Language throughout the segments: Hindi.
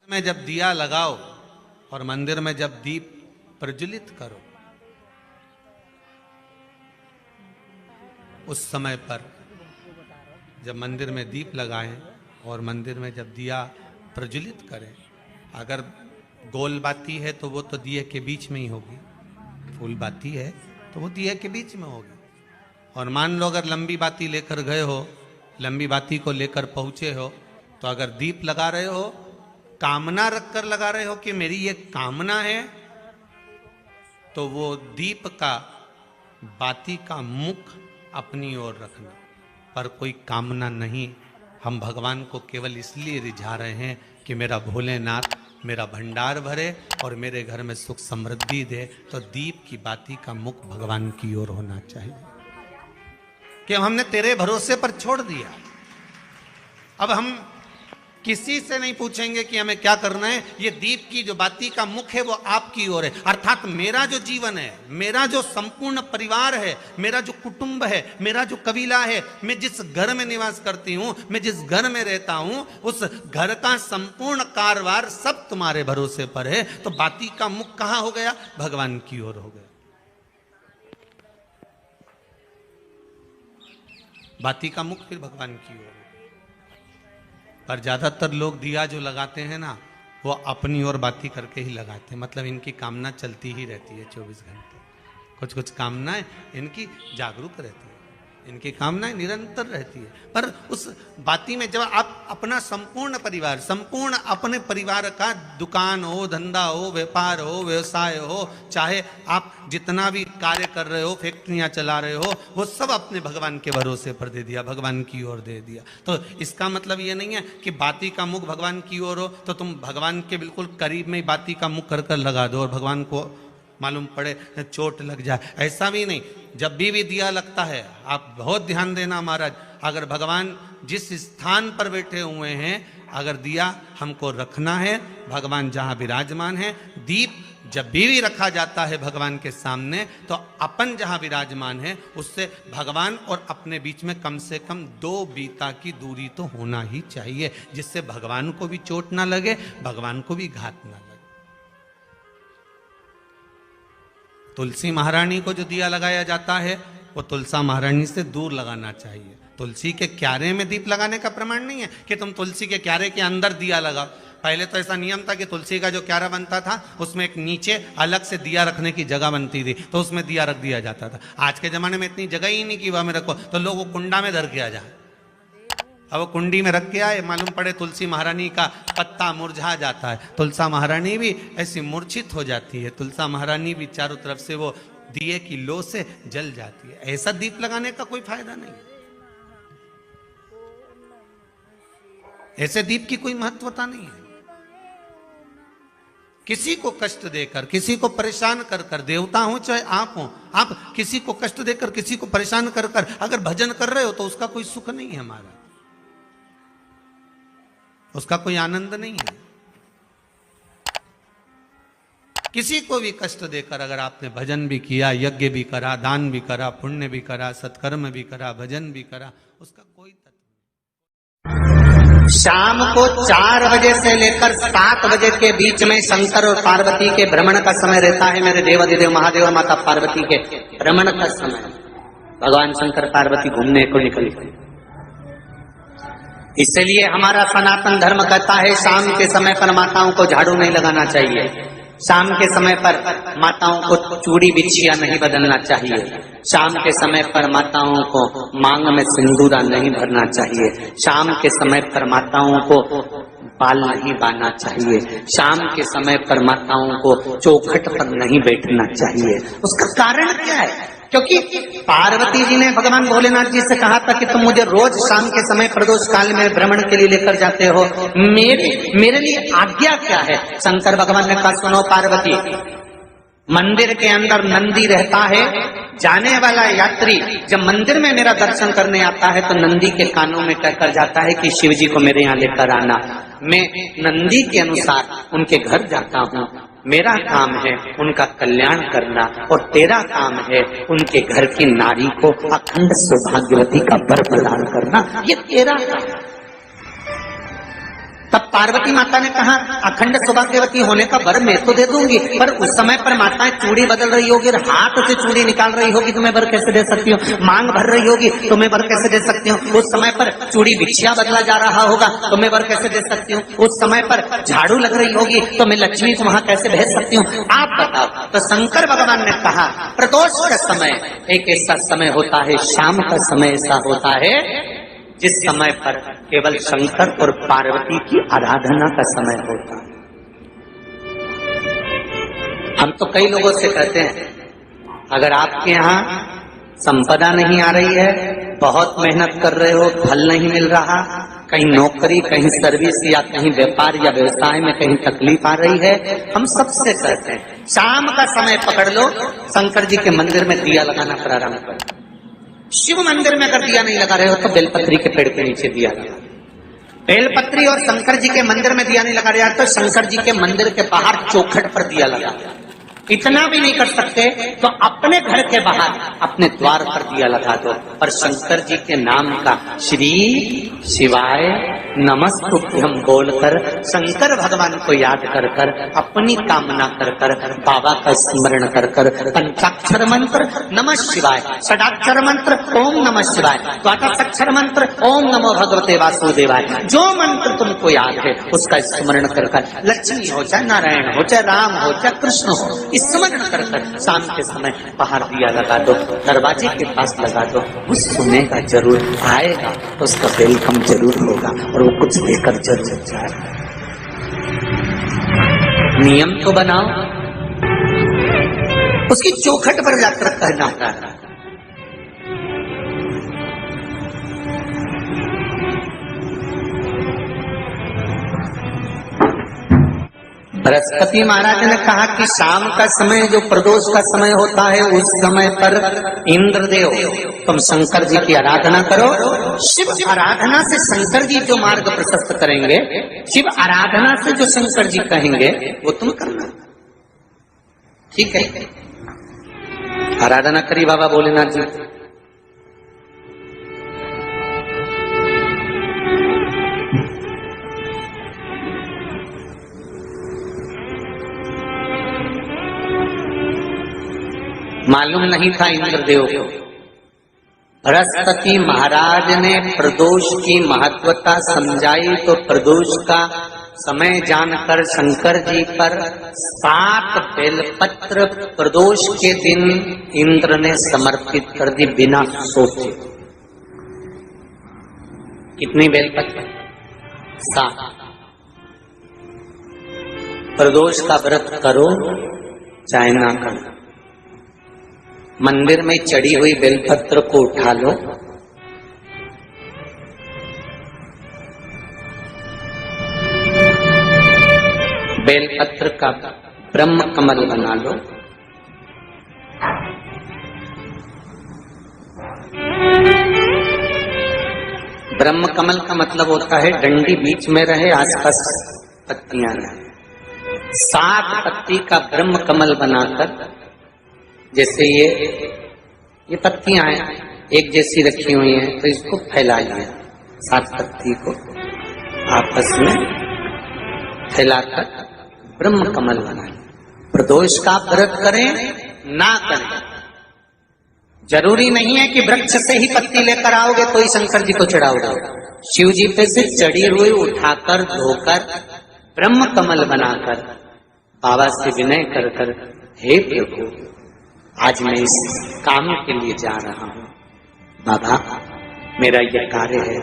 में जब दिया लगाओ और मंदिर में जब दीप प्रज्वलित करो, उस समय पर जब मंदिर में दीप लगाएं और मंदिर में जब दिया प्रज्वलित करें, अगर गोल बाती है तो वो तो दिए के बीच में ही होगी, फूल बाती है तो वो दिए के बीच में होगी। और मान लो अगर लंबी बाती लेकर गए हो, लंबी बाती को लेकर पहुंचे हो, तो अगर दीप लगा रहे हो, कामना रखकर लगा रहे हो कि मेरी ये कामना है, तो वो दीप का बाती का मुख अपनी ओर रखना, पर कोई कामना नहीं। हम भगवान को केवल इसलिए रिझा रहे हैं कि मेरा भोलेनाथ मेरा भंडार भरे और मेरे घर में सुख समृद्धि दे। तो दीप की बाती का मुख भगवान की ओर होना चाहिए कि हमने तेरे भरोसे पर छोड़ दिया। अब हम किसी से नहीं पूछेंगे कि हमें क्या करना है, ये दीप की जो बाती का मुख है वो आपकी ओर है। अर्थात मेरा जो जीवन है, मेरा जो संपूर्ण परिवार है, मेरा जो कुटुंब है, मेरा जो कबीला है, मैं जिस घर में निवास करती हूं, मैं जिस घर में रहता हूं, उस घर का संपूर्ण कारभार सब तुम्हारे भरोसे पर है। तो बाती का मुख कहां हो गया? भगवान की ओर हो गया। बाती का मुख फिर भगवान की ओर। पर ज्यादातर लोग दिया जो लगाते हैं ना, वो अपनी ओर बाती करके ही लगाते हैं। मतलब इनकी कामना चलती ही रहती है 24 घंटे। कुछ कुछ कामनाएं इनकी जागरूक रहती है, इनकी कामनाएं निरंतर रहती है। पर उस बाती में जब आप अपना संपूर्ण परिवार, संपूर्ण अपने परिवार का दुकान हो, धंधा हो, व्यापार हो, व्यवसाय हो, चाहे आप जितना भी कार्य कर रहे हो, फैक्ट्रियां चला रहे हो, वो सब अपने भगवान के भरोसे पर दे दिया, भगवान की ओर दे दिया। तो इसका मतलब ये नहीं है कि बाती का मुख भगवान की ओर हो तो तुम भगवान के बिल्कुल करीब में ही बाती का मुख कर कर लगा दो और भगवान को मालूम पड़े चोट लग जाए, ऐसा भी नहीं। जब भी दिया लगता है, आप बहुत ध्यान देना महाराज, अगर भगवान जिस स्थान पर बैठे हुए हैं, अगर दिया हमको रखना है, भगवान जहां विराजमान है, दीप जब भी रखा जाता है भगवान के सामने, तो अपन जहां विराजमान है उससे भगवान और अपने बीच में कम से कम 2 बीता की दूरी तो होना ही चाहिए, जिससे भगवान को भी चोट ना लगे, भगवान को भी घात ना लगे। तुलसी महारानी को जो दिया लगाया जाता है वो तुलसा महारानी से दूर लगाना चाहिए। तुलसी के क्यारे में दीप लगाने का प्रमाण नहीं है कि तुम तुलसी के क्यारे के अंदर दिया लगाओ। पहले तो ऐसा नियम था कि तुलसी का जो क्यारा बनता था उसमें एक नीचे अलग से दिया रखने की जगह बनती थी, तो उसमें दिया रख दिया जाता था। आज के जमाने में इतनी जगह ही नहीं कि वह में रखो, तो लोग वो कुंडा में धर के आ जाए। अब वो कुंडी में रख के आए, मालूम पड़े तुलसी महारानी का पत्ता मुरझा जाता है, तुलसा महारानी भी ऐसी मूर्छित हो जाती है, तुलसा महारानी भी चारों तरफ से वो दिए की लो से जल जाती है। ऐसा दीप लगाने का कोई फायदा नहीं, ऐसे दीप की कोई महत्वता नहीं है। किसी को कष्ट देकर, किसी को परेशान कर कर, देवता हो चाहे आप हो, आप किसी को कष्ट देकर, किसी को परेशान कर कर अगर भजन कर रहे हो तो उसका कोई सुख नहीं है हमारा, उसका कोई आनंद नहीं है। किसी को भी कष्ट देकर अगर आपने भजन भी किया, यज्ञ भी करा, दान भी करा, पुण्य भी करा, सत्कर्म भी करा, भजन भी करा, उसका कोई तत्व। शाम को 4 बजे से लेकर 7 बजे के बीच में शंकर और पार्वती के भ्रमण का समय रहता है। मेरे देवाधिदेव महादेव और माता पार्वती के भ्रमण का समय, भगवान शंकर पार्वती घूमने को निकले। इसलिए हमारा सनातन धर्म कहता है शाम के समय पर माताओं को झाड़ू नहीं लगाना चाहिए, शाम के समय पर माताओं को चूड़ी बिछिया नहीं बदलना चाहिए, शाम के समय पर माताओं को मांग में सिंदूरा नहीं भरना चाहिए, शाम के समय पर माताओं को बाल नहीं बांधना चाहिए, शाम के समय पर माताओं को चौखट पर नहीं बैठना चाहिए। उसका कारण क्या है? क्योंकि पार्वती जी ने भगवान भोलेनाथ जी से कहा था कि तुम मुझे रोज शाम के समय प्रदोष काल में भ्रमण के लिए लेकर जाते हो, मेरे लिए आज्ञा क्या है? शंकर भगवान ने कहा सुनो पार्वती, मंदिर के अंदर नंदी रहता है, जाने वाला यात्री जब मंदिर में मेरा दर्शन करने आता है तो नंदी के कानों में कहकर जाता है कि शिव जी को मेरे यहाँ लेकर आना। मैं नंदी के अनुसार उनके घर जाता हूँ, मेरा काम है उनका कल्याण करना और तेरा काम है उनके घर की नारी को अखंड सौभाग्यवती का वर प्रदान करना, ये तेरा काम। तब पार्वती माता ने कहा अखंड सौभाग्यवती होने का वर मैं तो दे दूंगी, पर उस समय पर माताएं चूड़ी बदल रही होगी और हाथ से चूड़ी निकाल रही होगी तो मैं वर कैसे दे सकती हूँ, मांग भर रही होगी तो मैं वर कैसे दे सकती हूँ, उस समय पर चूड़ी बिछिया बदला जा रहा होगा तो मैं वर कैसे दे सकती हूँ, उस समय पर झाड़ू लग रही होगी तो मैं लक्ष्मी को वहां कैसे भेज सकती हूँ, आप बताओ। तो शंकर भगवान ने कहा प्रदोष का समय एक ऐसा समय होता है, शाम का समय ऐसा होता है जिस समय पर केवल शंकर और पार्वती की आराधना का समय होता है। हम तो कई लोगों से कहते हैं अगर आपके यहाँ संपदा नहीं आ रही है, बहुत मेहनत कर रहे हो, फल नहीं मिल रहा, कहीं नौकरी, कहीं सर्विस या कहीं व्यापार या व्यवसाय में कहीं तकलीफ आ रही है, हम सबसे कहते हैं शाम का समय पकड़ लो, शंकर जी के मंदिर में दिया लगाना प्रारंभ करो। शिव मंदिर में अगर दिया नहीं लगा रहे हो तो बेलपत्री के पेड़ के नीचे दिया लगा। बेलपत्री और शंकर जी के मंदिर में दिया नहीं लगा रहे तो शंकर जी के मंदिर के बाहर चौखट पर दिया लगा। इतना भी नहीं कर सकते तो अपने घर के बाहर अपने द्वार पर दिया लगा दो, पर शंकर जी के नाम का श्री शिवाय नमस्तुभ्यम बोलकर शंकर भगवान को याद कर कर अपनी कामना कर कर बाबा का स्मरण कर कर पंचाक्षर मंत्र नमः शिवाय, षडाक्षर मंत्र ओम नमः शिवाय, द्वादशाक्षर मंत्र ओम नमो भगवते वासुदेवाय, जो मंत्र तुमको याद है उसका स्मरण कर कर लक्ष्मी हो चाहे नारायण हो चाहे राम हो चाहे कृष्ण हो स्मरण कर कर शाम के समय बाहर दिया लगा दो, दरवाजे के पास लगा दो, वो सुनेगा जरूर, आएगा तो उसका वेलकम जरूर होगा और वो कुछ देकर जरूर जाएगा। नियम तो बनाओ, उसकी चौखट पर जाकर कहना होता है। बृहस्पति महाराज ने कहा कि शाम का समय जो प्रदोष का समय होता है उस समय पर इंद्रदेव तुम शंकर जी की आराधना करो। शिव आराधना से शंकर जी जो मार्ग प्रशस्त करेंगे, शिव आराधना से जो शंकर जी कहेंगे वो तुम करना, ठीक है। आराधना करी बाबा भोलेनाथ जी। मालूम नहीं था इंद्रदेव को। बृहस्पति महाराज ने प्रदोष की महत्वता समझाई तो प्रदोष का समय जानकर शंकर जी पर 7 बेलपत्र प्रदोष के दिन इंद्र ने समर्पित कर दी बिना सोचे। कितनी बेलपत्र? 7। प्रदोष का व्रत करो चाहे ना करो, मंदिर में चढ़ी हुई बेलपत्र को उठा लो, बेलपत्र का ब्रह्म कमल बना लो, ब्रह्म कमल का मतलब होता है डंडी बीच में रहे, आसपास पत्तियां रहे। 7 पत्ती का ब्रह्म कमल बनाकर, जैसे ये पत्तियां हैं एक जैसी रखी हुई हैं तो इसको फैलाइए, 7 पत्ती को आपस में फैलाकर ब्रह्म कमल बनाए। प्रदोष का व्रत करें ना करें, जरूरी नहीं है कि वृक्ष से ही पत्ती लेकर आओगे तो ही शंकर जी को चढ़ाओगे। शिव जी पे से चढ़ी हुई उठाकर धोकर ब्रह्म कमल बनाकर बाबा से विनय कर कर, हे प्रभु आज मैं इस काम के लिए जा रहा हूं, बाबा मेरा यह कार्य है,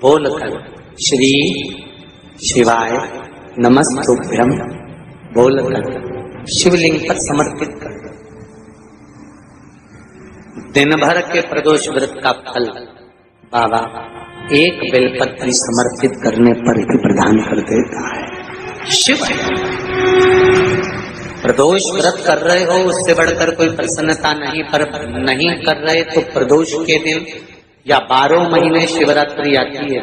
बोलकर श्री शिवाय नमस्तुभ्यम बोलकर शिवलिंग पर समर्पित कर दो। दिन भर के प्रदोष व्रत का फल बाबा एक बेलपत्री समर्पित करने पर ही प्रदान कर देता है। शिव प्रदोष व्रत कर रहे हो उससे बढ़कर कोई प्रसन्नता नहीं, पर नहीं कर रहे तो प्रदोष के दिन या 12 महीने शिवरात्रि आती है,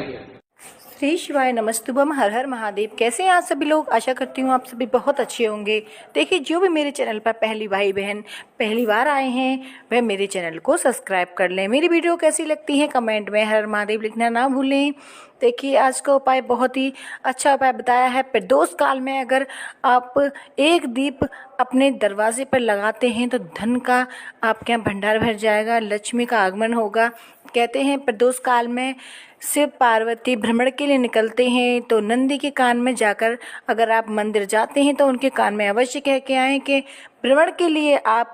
श्री शिवाय नमस्तुभम। हर हर महादेव। कैसे हैं आप सभी लोग? आशा करती हूँ आप सभी बहुत अच्छे होंगे। देखिए, जो भी मेरे चैनल पर पहली भाई बहन पहली बार आए हैं वह मेरे चैनल को सब्सक्राइब कर लें। मेरी वीडियो कैसी लगती है कमेंट में हर हर महादेव लिखना ना भूलें। देखिए, आज का उपाय बहुत ही अच्छा उपाय बताया है। प्रदोष काल में अगर आप एक दीप अपने दरवाजे पर लगाते हैं तो धन का आपके यहाँ भंडार भर जाएगा, लक्ष्मी का आगमन होगा। कहते हैं प्रदोष काल में शिव पार्वती भ्रमण के लिए निकलते हैं तो नंदी के कान में जाकर अगर आप मंदिर जाते हैं तो उनके कान में अवश्य कह के आएँ कि भ्रमण के लिए आप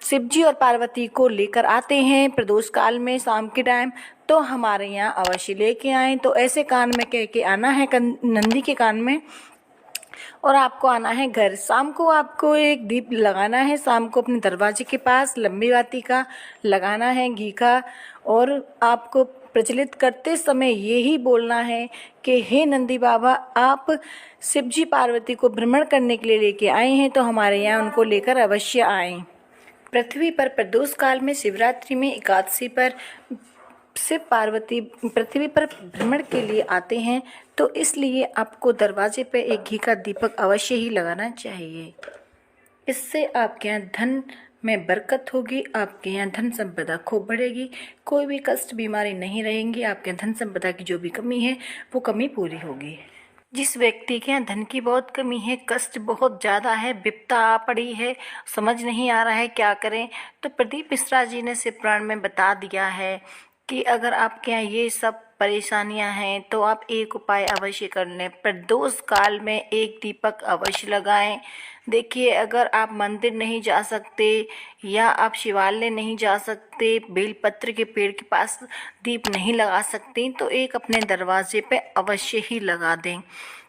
शिव जी और पार्वती को लेकर आते हैं प्रदोष काल में शाम के टाइम, तो हमारे यहाँ अवश्य लेके आएँ। तो ऐसे कान में कह के आना है नंदी के कान में, और आपको आना है घर। शाम को आपको एक दीप लगाना है, शाम को अपने दरवाजे के पास लंबी बाती का लगाना है घी का, और आपको प्रचलित करते समय यही बोलना है कि हे नंदी बाबा, आप शिवजी पार्वती को भ्रमण करने के लिए लेके आए हैं तो हमारे यहाँ उनको लेकर अवश्य आएं। पृथ्वी पर प्रदोष काल में शिवरात्रि में एकादशी पर शिव पार्वती पृथ्वी पर भ्रमण के लिए आते हैं, तो इसलिए आपको दरवाजे पर एक घी का दीपक अवश्य ही लगाना चाहिए। इससे आपके यहाँ धन में बरकत होगी, आपके यहाँ धन संपदा खूब बढ़ेगी, कोई भी कष्ट बीमारी नहीं रहेंगी, आपके धन संपदा की जो भी कमी है वो कमी पूरी होगी। जिस व्यक्ति के यहाँ धन की बहुत कमी है, कष्ट बहुत ज़्यादा है, विपदा आ पड़ी है, समझ नहीं आ रहा है क्या करें, तो प्रदीप मिश्रा जी ने शिव पुराण में बता दिया है कि अगर आपके यहाँ ये सब परेशानियां हैं तो आप एक उपाय अवश्य कर लें। प्रदोष काल में एक दीपक अवश्य लगाएं। देखिए, अगर आप मंदिर नहीं जा सकते या आप शिवालय नहीं जा सकते, बेलपत्र के पेड़ के पास दीप नहीं लगा सकते, तो एक अपने दरवाजे पे अवश्य ही लगा दें।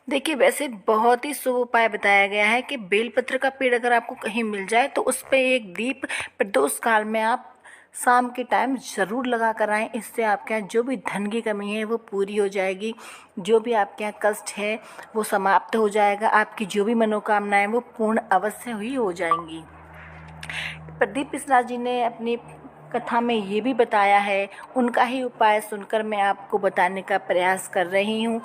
देखिए, वैसे बहुत ही शुभ उपाय बताया गया है कि बेलपत्र का पेड़ अगर आपको कहीं मिल जाए तो उस पर एक दीप प्रदोष काल में आप शाम के टाइम ज़रूर लगा कर आएँ। इससे आपके यहाँ जो भी धन की कमी है वो पूरी हो जाएगी, जो भी आपके यहाँ कष्ट है वो समाप्त हो जाएगा, आपकी जो भी मनोकामनाएं वो पूर्ण अवश्य ही हो जाएंगी। प्रदीप मिश्रा जी ने अपनी कथा में ये भी बताया है, उनका ही उपाय सुनकर मैं आपको बताने का प्रयास कर रही हूँ।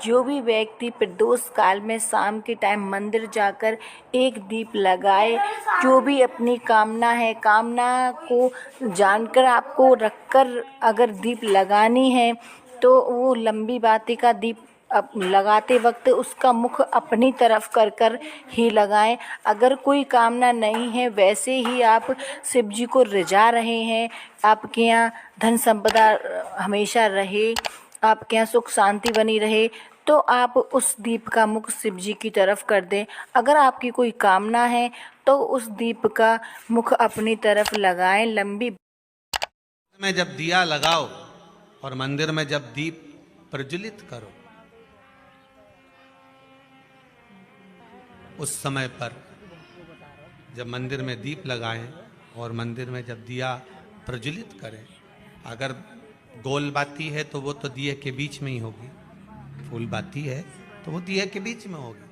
जो भी व्यक्ति प्रदोष काल में शाम के टाइम मंदिर जाकर एक दीप लगाए, जो भी अपनी कामना है, कामना को जानकर आपको रखकर अगर दीप लगानी है तो वो लंबी बाती का दीप अब लगाते वक्त उसका मुख अपनी तरफ कर कर ही लगाएं। अगर कोई कामना नहीं है, वैसे ही आप शिव जी को रिझा रहे हैं, आपके यहाँ धन संपदा हमेशा रहे, आपके यहाँ सुख शांति बनी रहे, तो आप उस दीप का मुख शिव जी की तरफ कर दें। अगर आपकी कोई कामना है तो उस दीप का मुख अपनी तरफ लगाएं। लंबी में जब दिया लगाओ और मंदिर में जब दीप प्रज्वलित करो, उस समय पर जब मंदिर में दीप लगाएं और मंदिर में जब दिया प्रज्वलित करें, अगर गोल बाती है तो वो तो दिए के बीच में ही होगी, फूल बाती है तो वो दिए के बीच में होगी।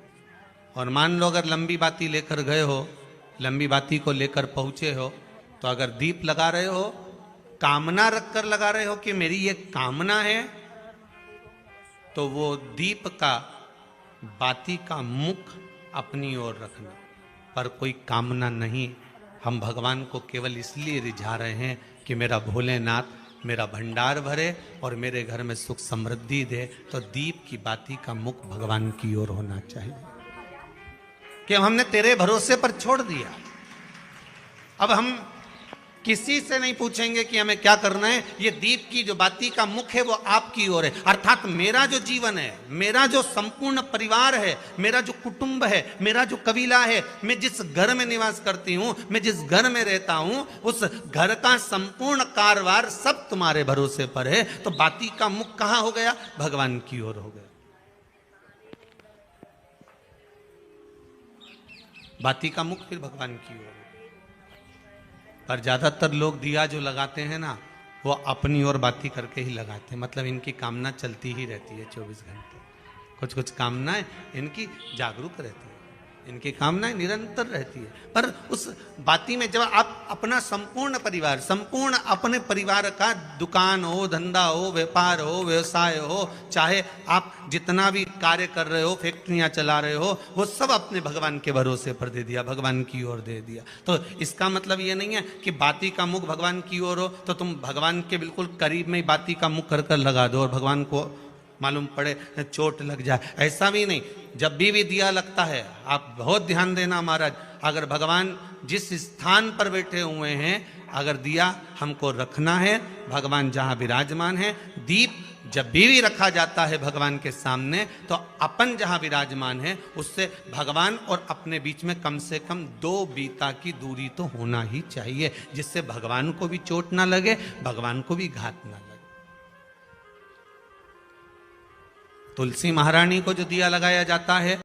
और मान लो अगर लंबी बाती लेकर गए हो, लंबी बाती को लेकर पहुंचे हो, तो अगर दीप लगा रहे हो, कामना रखकर लगा रहे हो कि मेरी ये कामना है, तो वो दीप का बाती का मुख अपनी ओर रखना, पर कोई कामना नहीं। हम भगवान को केवल इसलिए रिझा रहे हैं कि मेरा भोलेनाथ मेरा भंडार भरे और मेरे घर में सुख समृद्धि दे। तो दीप की बाती का मुख भगवान की ओर होना चाहिए कि हमने तेरे भरोसे पर छोड़ दिया। अब हम किसी से नहीं पूछेंगे कि हमें क्या करना है, ये दीप की जो बाती का मुख है वो आपकी ओर है। अर्थात मेरा जो जीवन है, मेरा जो संपूर्ण परिवार है, मेरा जो कुटुंब है, मेरा जो कबीला है, मैं जिस घर में निवास करती हूँ, मैं जिस घर में रहता हूँ, उस घर का संपूर्ण कारभार सब तुम्हारे भरोसे पर है। तो बाती का मुख कहाँ हो गया? भगवान की ओर हो गया। बाती का मुख फिर भगवान की ओर। पर ज्यादातर लोग दिया जो लगाते हैं ना, वो अपनी ओर बाती करके ही लगाते हैं। मतलब इनकी कामना चलती ही रहती है 24 घंटे। कुछ कुछ कामनाएं इनकी जागरूक रहती है। इनकी कामनाएं निरंतर रहती है। पर उस बाती में जब आप अपना संपूर्ण परिवार, संपूर्ण अपने परिवार का दुकान हो, धंधा हो, व्यापार हो, व्यवसाय हो, चाहे आप जितना भी कार्य कर रहे हो, फैक्ट्रियां चला रहे हो, वो सब अपने भगवान के भरोसे पर दे दिया, भगवान की ओर दे दिया। तो इसका मतलब ये नहीं है कि बाती का मुख भगवान की ओर हो तो तुम भगवान के बिल्कुल करीब में ही बाती का मुख कर लगा दो और भगवान को मालूम पड़े चोट लग जाए, ऐसा भी नहीं। जब भी दिया लगता है, आप बहुत ध्यान देना महाराज, अगर भगवान जिस स्थान पर बैठे हुए हैं, अगर दिया हमको रखना है, भगवान जहां विराजमान है, दीप जब भी रखा जाता है भगवान के सामने, तो अपन जहां विराजमान है उससे भगवान और अपने बीच में कम से कम 2 बीता की दूरी तो होना ही चाहिए, जिससे भगवान को भी चोट ना लगे, भगवान को भी घात ना लगे। तुलसी महारानी को जो दिया लगाया जाता है